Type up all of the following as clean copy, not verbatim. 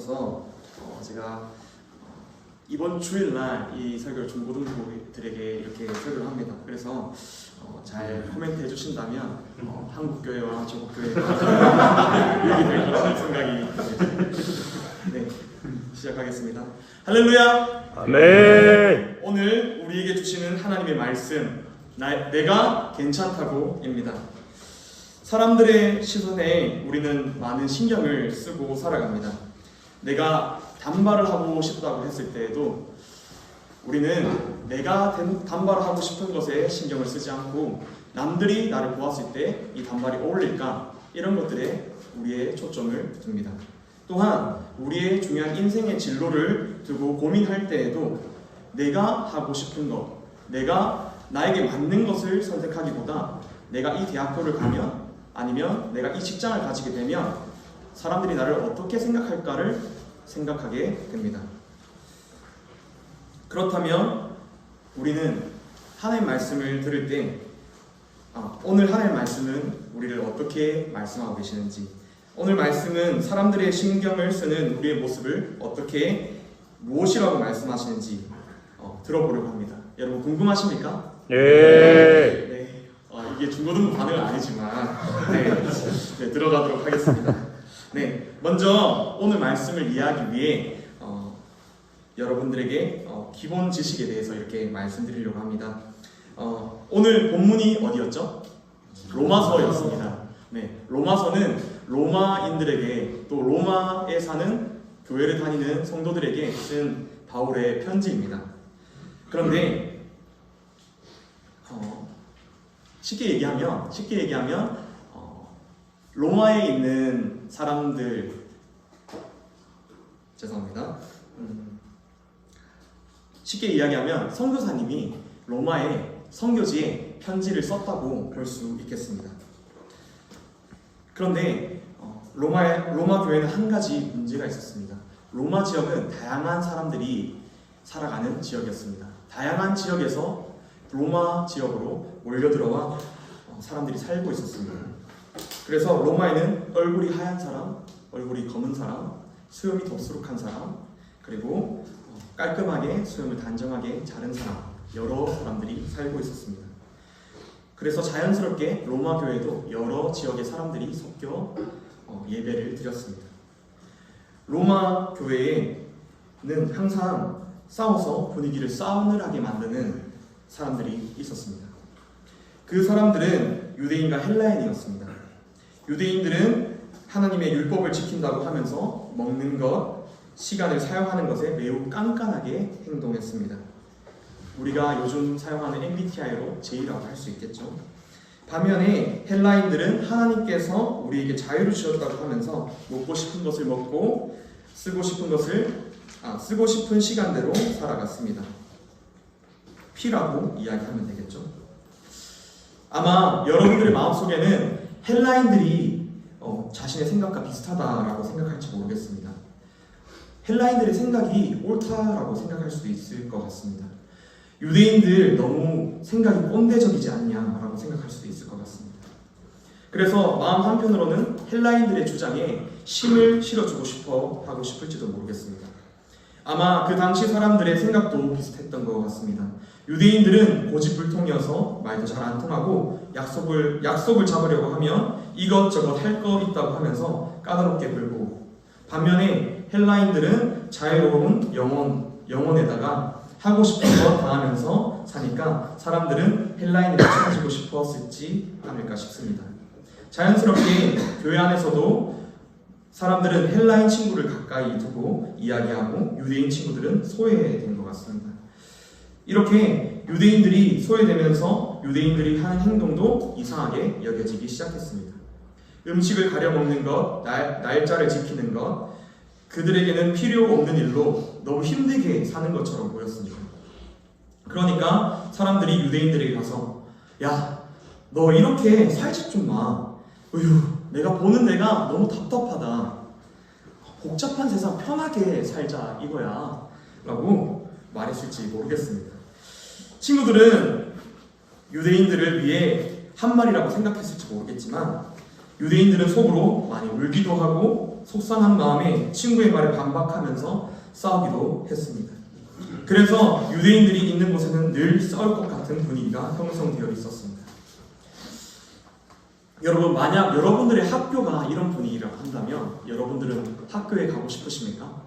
주셔서 제가 이번 주일날 이 설교를 중고등부들에게 이렇게 설교를 합니다. 그래서 잘 코멘트 해주신다면 한국교회와 조국교회가 이익이 될 거라는 생각이 듭니다. 네, 시작하겠습니다. 할렐루야! 아멘. 오늘 우리에게 주시는 하나님의 말씀, 내가 괜찮다고입니다. 사람들의 시선에 우리는 많은 신경을 쓰고 살아갑니다. 내가 단발을 하고 싶다고 했을 때에도 우리는 내가 단발을 하고 싶은 것에 신경을 쓰지 않고 남들이 나를 보았을 때 이 단발이 어울릴까? 이런 것들에 우리의 초점을 둡니다. 또한 우리의 중요한 인생의 진로를 두고 고민할 때에도 내가 하고 싶은 것, 내가 나에게 맞는 것을 선택하기보다 내가 이 대학교를 가면 아니면 내가 이 직장을 가지게 되면 사람들이 나를 어떻게 생각할까를 생각하게 됩니다. 그렇다면 우리는 하나님 말씀을 들을 때 오늘 하나님 말씀은 우리를 어떻게 말씀하고 계시는지, 오늘 말씀은 사람들의 신경을 쓰는 우리의 모습을 어떻게 무엇이라고 말씀하시는지 들어보려고 합니다. 여러분 궁금하십니까? 네. 이게 중고등부 반응은 아니지만 들어가도록 하겠습니다. 먼저 오늘 말씀을 이해하기 위해 여러분들에게 기본 지식에 대해서 이렇게 말씀드리려고 합니다. 오늘 본문이 어디였죠? 로마서였습니다. 로마서는 로마인들에게 또 로마에 사는 교회를 다니는 성도들에게 쓴 바울의 편지입니다. 그런데 쉽게 얘기하면 로마에 있는 사람들, 죄송합니다. 쉽게 이야기하면 선교사님이 로마의 선교지에 편지를 썼다고 볼 수 있겠습니다. 그런데 로마 교회는 한 가지 문제가 있었습니다. 로마 지역은 다양한 사람들이 살아가는 지역이었습니다. 다양한 지역에서 로마 지역으로 몰려들어와 사람들이 살고 있었습니다. 그래서 로마에는 얼굴이 하얀 사람, 얼굴이 검은 사람, 수염이 덥수룩한 사람, 그리고 깔끔하게 수염을 단정하게 자른 사람, 여러 사람들이 살고 있었습니다. 그래서 자연스럽게 로마 교회도 여러 지역의 사람들이 섞여 예배를 드렸습니다. 로마 교회에는 항상 싸워서 분위기를 싸늘하게 만드는 사람들이 있었습니다. 그 사람들은 유대인과 헬라인이었습니다. 유대인들은 하나님의 율법을 지킨다고 하면서 먹는 것, 시간을 사용하는 것에 매우 깐깐하게 행동했습니다. 우리가 요즘 사용하는 MBTI로 J라고 할 수 있겠죠. 반면에 헬라인들은 하나님께서 우리에게 자유를 주셨다고 하면서 먹고 싶은 것을 먹고 쓰고 싶은 시간대로 살아갔습니다. P라고 이야기하면 되겠죠. 아마 여러분들의 마음속에는 헬라인들이 자신의 생각과 비슷하다라고 생각할지 모르겠습니다. 헬라인들의 생각이 옳다라고 생각할 수도 있을 것 같습니다. 유대인들 너무 생각이 꼰대적이지 않냐라고 생각할 수도 있을 것 같습니다. 그래서 마음 한편으로는 헬라인들의 주장에 힘을 실어주고 싶어 하고 싶을지도 모르겠습니다. 아마 그 당시 사람들의 생각도 비슷했던 것 같습니다. 유대인들은 고집불통이어서 말도 잘 안 통하고 약속을 잡으려고 하면 이것저것 할 거 있다고 하면서 까다롭게 굴고, 반면에 헬라인들은 자유로운 영혼에다가 하고 싶은 거 다 하면서 사니까 사람들은 헬라인을 찾아주고 싶었을지 않을까 싶습니다. 자연스럽게 교회 안에서도 사람들은 헬라인 친구를 가까이 두고 이야기하고 유대인 친구들은 소외된 것 같습니다. 이렇게 유대인들이 소외되면서 유대인들이 하는 행동도 이상하게 여겨지기 시작했습니다. 음식을 가려 먹는 것, 날짜를 지키는 것, 그들에게는 필요 없는 일로 너무 힘들게 사는 것처럼 보였습니다. 그러니까 사람들이 유대인들에게 가서 야, 너 이렇게 살집 좀 마. 내가 보는 데가 너무 답답하다. 복잡한 세상 편하게 살자 이거야 라고 말했을지 모르겠습니다. 친구들은 유대인들을 위해 한 말이라고 생각했을지 모르겠지만 유대인들은 속으로 많이 울기도 하고 속상한 마음에 친구의 말에 반박하면서 싸우기도 했습니다. 그래서 유대인들이 있는 곳에는 늘 싸울 것 같은 분위기가 형성되어 있었습니다. 여러분, 만약 여러분들의 학교가 이런 분위기라고 한다면 여러분들은 학교에 가고 싶으십니까?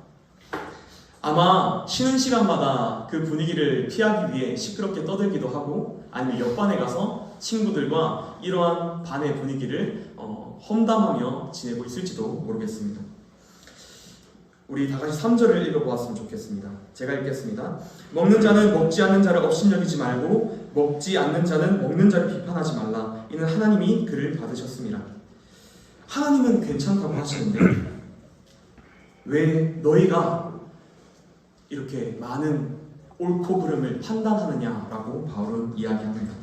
아마 쉬는 시간마다 그 분위기를 피하기 위해 시끄럽게 떠들기도 하고 아니면 옆반에 가서 친구들과 이러한 반의 분위기를 험담하며 지내고 있을지도 모르겠습니다. 우리 다 같이 3절을 읽어보았으면 좋겠습니다. 제가 읽겠습니다. 먹는 자는 먹지 않는 자를 업신여기지 말고 먹지 않는 자는 먹는 자를 비판하지 말라. 이는 하나님이 그를 받으셨습니다. 하나님은 괜찮다고 하시는데 왜 너희가 이렇게 많은 옳고 그름을 판단하느냐라고 바울은 이야기합니다.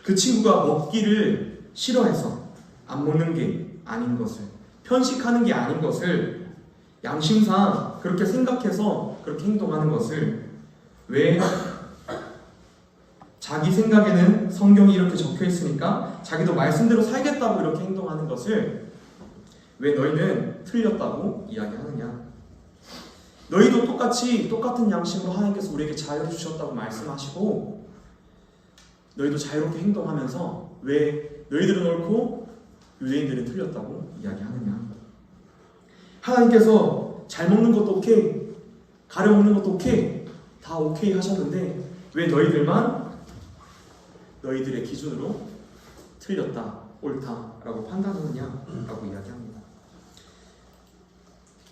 그 친구가 먹기를 싫어해서 안 먹는 게 아닌 것을, 편식하는 게 아닌 것을 양심상 그렇게 생각해서 그렇게 행동하는 것을 왜 자기 생각에는 성경이 이렇게 적혀 있으니까 자기도 말씀대로 살겠다고 이렇게 행동하는 것을 왜 너희는 틀렸다고 이야기하느냐? 너희도 똑같은 양심으로 하나님께서 우리에게 자유를 주셨다고 말씀하시고 너희도 자유롭게 행동하면서 왜 너희들은 옳고 유대인들은 틀렸다고 이야기하느냐? 하나님께서 잘 먹는 것도 오케이, 가려 먹는 것도 오케이, 다 오케이 하셨는데 왜 너희들만 너희들의 기준으로 틀렸다, 옳다라고 판단하느냐라고 이야기합니다.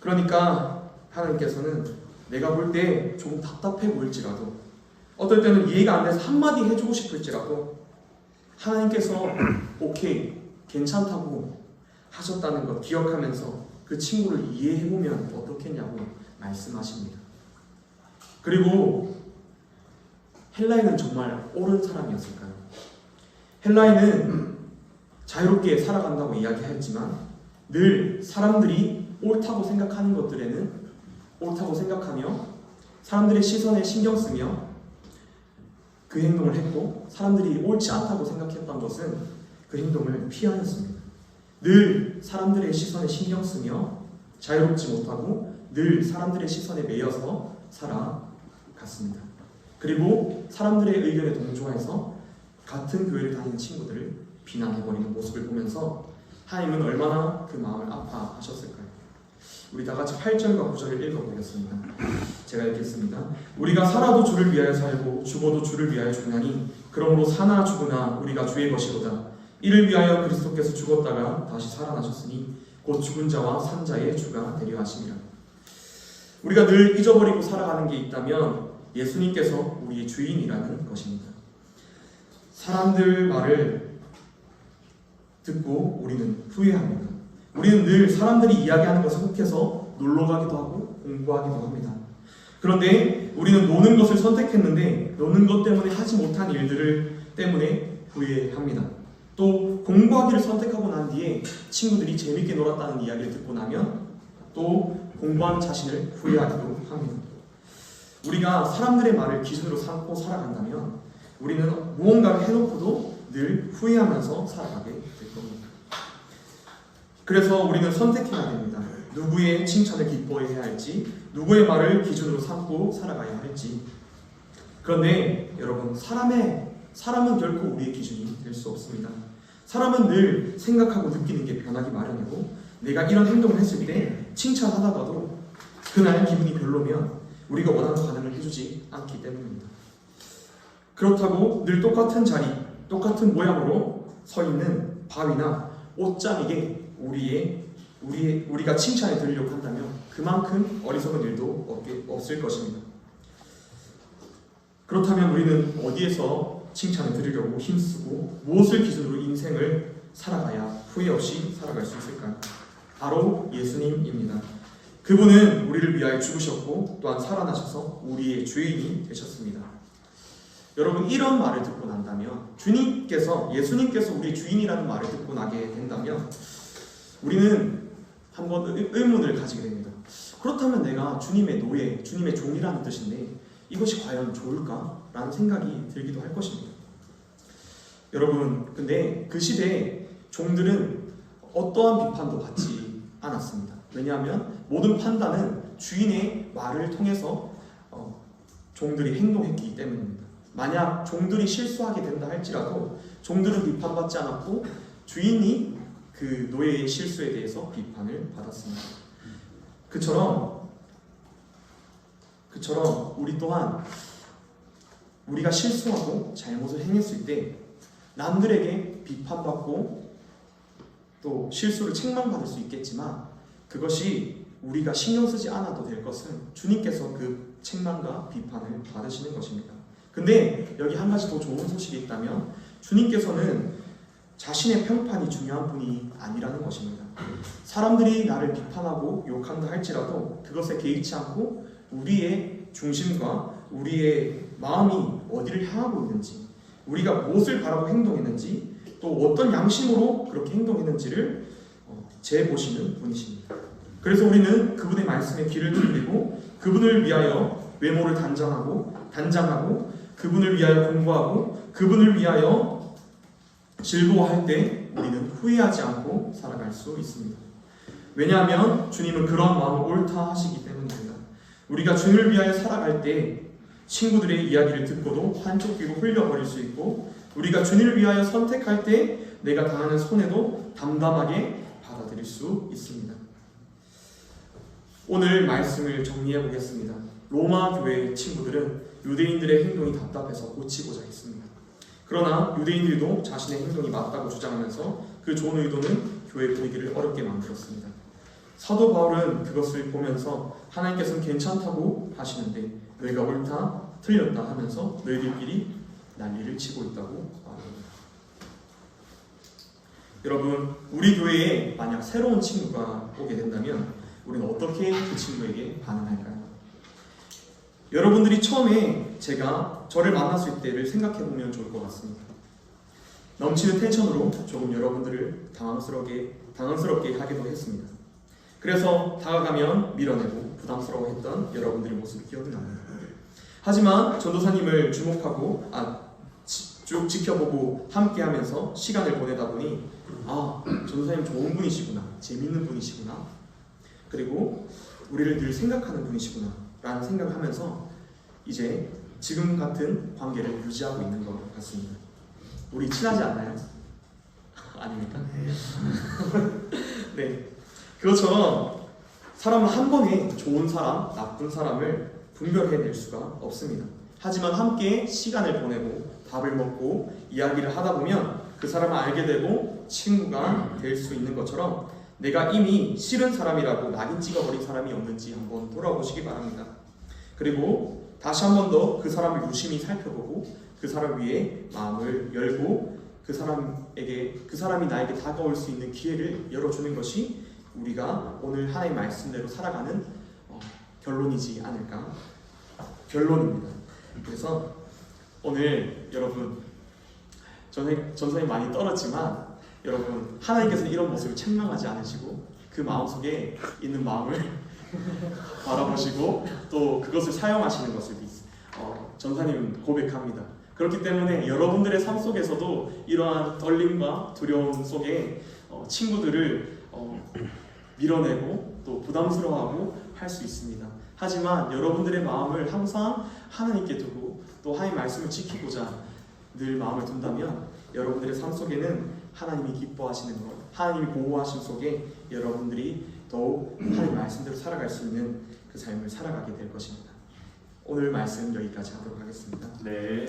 그러니까 하나님께서는 내가 볼 때 조금 답답해 보일지라도 어떨 때는 이해가 안 돼서 한마디 해주고 싶을지라도 하나님께서 오케이, 괜찮다고 하셨다는 것 기억하면서 그 친구를 이해해보면 어떻겠냐고 말씀하십니다. 그리고 헬라인은 정말 옳은 사람이었을까요? 헬라인은 자유롭게 살아간다고 이야기했지만 늘 사람들이 옳다고 생각하는 것들에는 옳다고 생각하며 사람들의 시선에 신경 쓰며 그 행동을 했고 사람들이 옳지 않다고 생각했던 것은 그 행동을 피하였습니다. 늘 사람들의 시선에 신경 쓰며 자유롭지 못하고 늘 사람들의 시선에 매여서 살아갔습니다. 그리고 사람들의 의견에 동조해서 같은 교회를 다니는 친구들을 비난해버리는 모습을 보면서 하나님은 얼마나 그 마음을 아파하셨을까요? 우리 다 같이 8절과 9절을 읽어보겠습니다. 제가 읽겠습니다. 우리가 살아도 주를 위하여 살고 죽어도 주를 위하여 죽나니 그러므로 사나 죽으나 우리가 주의 것이로다. 이를 위하여 그리스도께서 죽었다가 다시 살아나셨으니 곧 죽은 자와 산 자의 주가 되려 하심이라. 우리가 늘 잊어버리고 살아가는 게 있다면 예수님께서 우리의 주인이라는 것입니다. 사람들 말을 듣고 우리는 후회합니다. 우리는 늘 사람들이 이야기하는 것에 혹해서 놀러가기도 하고 공부하기도 합니다. 그런데 우리는 노는 것을 선택했는데 노는 것 때문에 하지 못한 일들을 때문에 후회합니다. 또 공부하기를 선택하고 난 뒤에 친구들이 재밌게 놀았다는 이야기를 듣고 나면 또 공부한 자신을 후회하기도 합니다. 우리가 사람들의 말을 기준으로 삼고 살아간다면 우리는 무언가를 해놓고도 늘 후회하면서 살아가게 될 겁니다. 그래서 우리는 선택해야 됩니다. 누구의 칭찬을 기뻐해야 할지, 누구의 말을 기준으로 삼고 살아가야 할지. 그런데 여러분, 사람은 결코 우리의 기준이 될 수 없습니다. 사람은 늘 생각하고 느끼는 게 변하기 마련이고 내가 이런 행동을 했을 때 칭찬하다가도 그날 기분이 별로면 우리가 원하는 반응을 해주지 않기 때문입니다. 그렇다고 늘 똑같은 자리, 똑같은 모양으로 서 있는 바위나 옷장에게 우리가 칭찬을 들으려고 한다면 그만큼 어리석은 일도 없을 것입니다. 그렇다면 우리는 어디에서 칭찬을 들으려고 힘쓰고 무엇을 기준으로 인생을 살아가야 후회 없이 살아갈 수 있을까요? 바로 예수님입니다. 그분은 우리를 위하여 죽으셨고 또한 살아나셔서 우리의 주인이 되셨습니다. 여러분, 이런 말을 듣고 난다면 예수님께서 우리의 주인이라는 말을 듣고 나게 된다면 우리는 한번 의문을 가지게 됩니다. 그렇다면 내가 주님의 노예, 주님의 종이라는 뜻인데 이것이 과연 좋을까? 라는 생각이 들기도 할 것입니다. 여러분, 근데 그 시대에 종들은 어떠한 비판도 받지 않았습니다. 왜냐하면 모든 판단은 주인의 말을 통해서 종들이 행동했기 때문입니다. 만약 종들이 실수하게 된다 할지라도 종들은 비판받지 않았고 주인이 그 노예의 실수에 대해서 비판을 받았습니다. 그처럼 우리 또한 우리가 실수하고 잘못을 행했을 때 남들에게 비판받고 또 실수를 책망받을 수 있겠지만 그것이 우리가 신경 쓰지 않아도 될 것은 주님께서 그 책망과 비판을 받으시는 것입니다. 근데 여기 한 가지 더 좋은 소식이 있다면 주님께서는 자신의 평판이 중요한 분이 아니라는 것입니다. 사람들이 나를 비판하고 욕한다 할지라도 그것에 개의치 않고 우리의 중심과 우리의 마음이 어디를 향하고 있는지, 우리가 무엇을 바라고 행동했는지, 또 어떤 양심으로 그렇게 행동했는지를 재보시는 분이십니다. 그래서 우리는 그분의 말씀에 귀를 기울이고 그분을 위하여 외모를 단장하고 그분을 위하여 공부하고 그분을 위하여 즐거워할 때 우리는 후회하지 않고 살아갈 수 있습니다. 왜냐하면 주님은 그런 마음을 옳다 하시기 때문입니다. 우리가 주님을 위하여 살아갈 때 친구들의 이야기를 듣고도 한쪽 귀로 흘려버릴 수 있고 우리가 주님을 위하여 선택할 때 내가 당하는 손해도 담담하게 받아들일 수 있습니다. 오늘 말씀을 정리해 보겠습니다. 로마 교회 친구들은 유대인들의 행동이 답답해서 고치고자 했습니다. 그러나 유대인들도 자신의 행동이 맞다고 주장하면서 그 좋은 의도는 교회 분위기를 어렵게 만들었습니다. 사도 바울은 그것을 보면서 하나님께서는 괜찮다고 하시는데 너희가 옳다, 틀렸다 하면서 너희들끼리 난리를 치고 있다고 말합니다. 여러분, 우리 교회에 만약 새로운 친구가 오게 된다면 우리는 어떻게 그 친구에게 반응할까요? 여러분들이 처음에 제가 저를 만났을 때를 생각해보면 좋을 것 같습니다. 넘치는 텐션으로 조금 여러분들을 당황스럽게 하기도 했습니다. 그래서 다가가면 밀어내고 부담스러워했던 여러분들의 모습이 기억이 납니다. 하지만 전도사님을 주목하고 쭉 지켜보고 함께하면서 시간을 보내다 보니 전도사님 좋은 분이시구나, 재밌는 분이시구나, 그리고 우리를 늘 생각하는 분이시구나 라는 생각을 하면서 이제 지금 같은 관계를 유지하고 있는 것 같습니다. 우리 친하지 않나요? 아닙니까? 네. 그것처럼 사람은 한 번에 좋은 사람, 나쁜 사람을 분별해낼 수가 없습니다. 하지만 함께 시간을 보내고 밥을 먹고 이야기를 하다 보면 그 사람을 알게 되고 친구가 될 수 있는 것처럼 내가 이미 싫은 사람이라고 낙인 찍어버린 사람이 없는지 한번 돌아보시기 바랍니다. 그리고 다시 한 번 더 그 사람을 유심히 살펴보고 그 사람 위해 마음을 열고 그 사람이 나에게 다가올 수 있는 기회를 열어주는 것이 우리가 오늘 하나님의 말씀대로 살아가는 결론이지 않을까? 결론입니다. 그래서 오늘 여러분 전선이 많이 떨었지만 여러분 하나님께서는 이런 모습을 책망하지 않으시고 그 마음속에 있는 마음을 바라보시고 또 그것을 사용하시는 것을 전사님 고백합니다. 그렇기 때문에 여러분들의 삶 속에서도 이러한 떨림과 두려움 속에 친구들을 밀어내고 또 부담스러워하고 할 수 있습니다. 하지만 여러분들의 마음을 항상 하나님께 두고 또 하나님의 말씀을 지키고자 늘 마음을 둔다면 여러분들의 삶 속에는 하나님이 기뻐하시는 것, 하나님이 보호하심 속에 여러분들이 더욱 하나님의 말씀대로 살아갈 수 있는 그 삶을 살아가게 될 것입니다. 오늘 말씀 여기까지 하도록 하겠습니다. 네.